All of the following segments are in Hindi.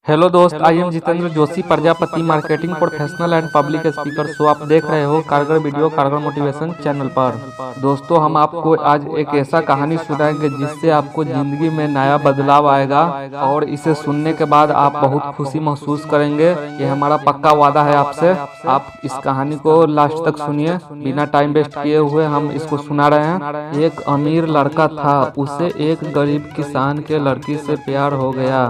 हेलो दोस्त, I am Jitendra Joshi, Prajapati marketing professional and public speaker. So आप देख रहे हो कारगर वीडियो कारगर मोटिवेशन चैनल पर। दोस्तों, हम आपको आज एक ऐसा कहानी सुनाएंगे जिससे आपको जिंदगी में नया बदलाव आएगा और इसे सुनने के बाद आप बहुत खुशी महसूस करेंगे। ये हमारा पक्का वादा है आपसे। आप इस कहानी को लास्ट तक सुनिए, बिना टाइम वेस्ट किए हुए हम इसको सुना रहे हैं। एक अमीर लड़का था, उसे एक गरीब किसान के लड़की से प्यार हो गया।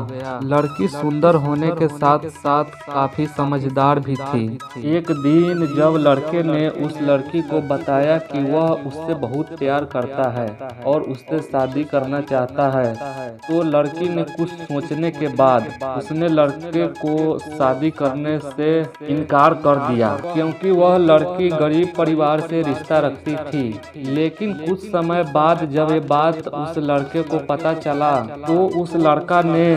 लड़की सुंदर होने के साथ साथ काफी समझदार भी थी। एक दिन जब लड़के ने उस लड़की को बताया कि वह उससे बहुत प्यार करता है और उससे शादी करना चाहता है, तो लड़की ने कुछ सोचने के बाद उसने लड़के को शादी करने से इनकार कर दिया, क्योंकि वह लड़की गरीब परिवार से रिश्ता रखती थी। लेकिन कुछ समय बाद जब ये बात उस लड़के को पता चला, तो उस लड़का ने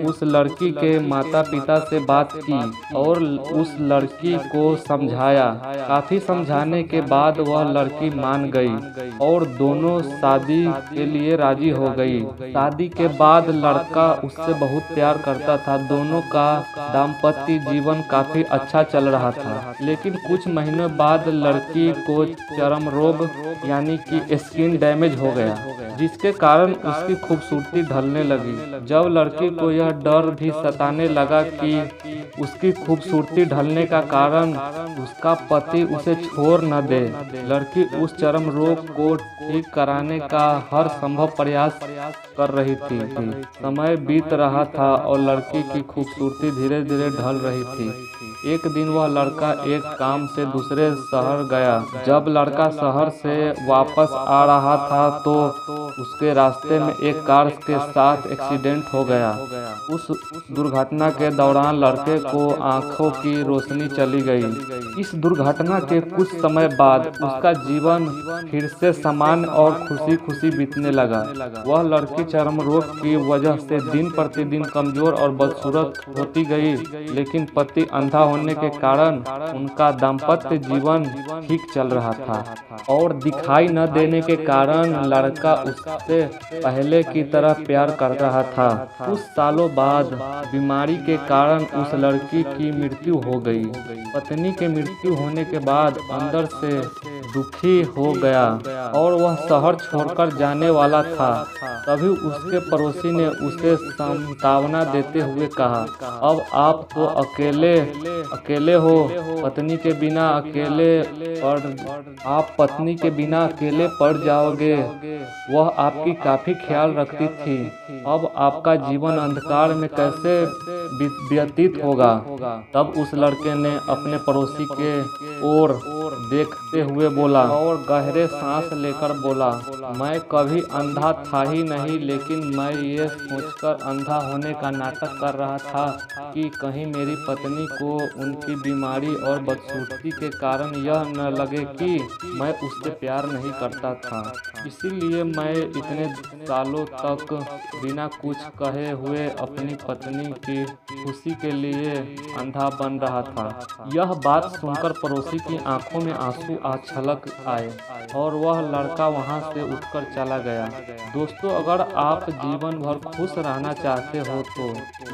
उस लड़की के माता पिता से बात की और उस लड़की को समझाया। काफी समझाने के बाद वह लड़की मान गई और दोनों शादी के लिए राजी हो गई। शादी के बाद लड़का उससे बहुत प्यार करता था। दोनों का दाम्पत्य जीवन काफी अच्छा चल रहा था। लेकिन कुछ महीनों बाद लड़की को चर्म रोग यानी कि स्किन डैमेज हो गया, जिसके कारण उसकी खूबसूरती ढलने लगी। जब लड़की को यह डर भी सताने लगा कि उसकी खूबसूरती ढलने का कारण उसका पति उसे छोड़ न दे, लड़की उस चर्म रोग को ठीक कराने का हर संभव प्रयास कर रही थी। समय बीत रहा था और लड़की की खूबसूरती धीरे धीरे ढल रही थी। एक दिन वह लड़का एक काम से दूसरे शहर गया। जब लड़का शहर से वापस आ रहा था तो उसके रास्ते में एक कार के साथ एक्सीडेंट हो गया। उस दुर्घटना के दौरान लड़के को आंखों की रोशनी चली गई। इस दुर्घटना के कुछ समय बाद उसका जीवन फिर से सामान्य और खुशी खुशी बीतने लगा। वह लड़की चर्म रोग की वजह से दिन प्रतिदिन कमजोर और बदसूरत होती गई, लेकिन पति अंधा होने के कारण उनका दाम्पत्य जीवन ठीक चल रहा था और दिखाई न देने के कारण लड़का उससे पहले की तरह प्यार कर रहा था। कुछ सालों बाद बीमारी के कारण उस लड़की की मृत्यु हो गई। पत्नी के मृत्यु होने के बाद अंदर से दुखी हो गया और वह शहर छोड़कर जाने वाला था। तभी उसके पड़ोसी ने उसे सांत्वना देते हुए कहा, अब आप तो अकेले हो, पत्नी के बिना आप पत्नी के बिना अकेले पड़ जाओगे। वह आपकी काफी ख्याल रखती थी। अब आपका जीवन अंधकार में कैसे व्यतीत होगा। तब उस लड़के ने अपने पड़ोसी के ओर देखते हुए बोला और गहरे सांस लेकर बोला, मैं कभी अंधा था ही नहीं, लेकिन मैं ये सोचकर अंधा होने का नाटक कर रहा था कि कहीं मेरी पत्नी को उनकी बीमारी और बदसूरती के कारण यह न लगे कि मैं उससे प्यार नहीं करता था। इसीलिए मैं इतने सालों तक बिना कुछ कहे हुए अपनी पत्नी की खुशी के लिए अंधा बन रहा था। यह बात सुनकर पड़ोसी की आंखों में आंसू छलक आए और वह लड़का वहां से उठकर चला गया। दोस्तों, अगर आप जीवन भर खुश रहना चाहते हो तो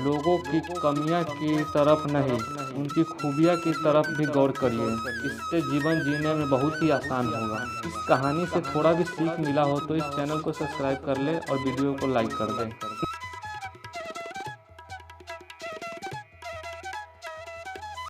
लोगों की कमियां की तरफ नहीं, उनकी खूबियां की तरफ भी गौर करिए। इससे जीवन जीने में बहुत ही आसान होगा। इस कहानी से थोड़ा भी सीख मिला हो तो इस चैनल को सब्सक्राइब कर ले और वीडियो को लाइक कर दें।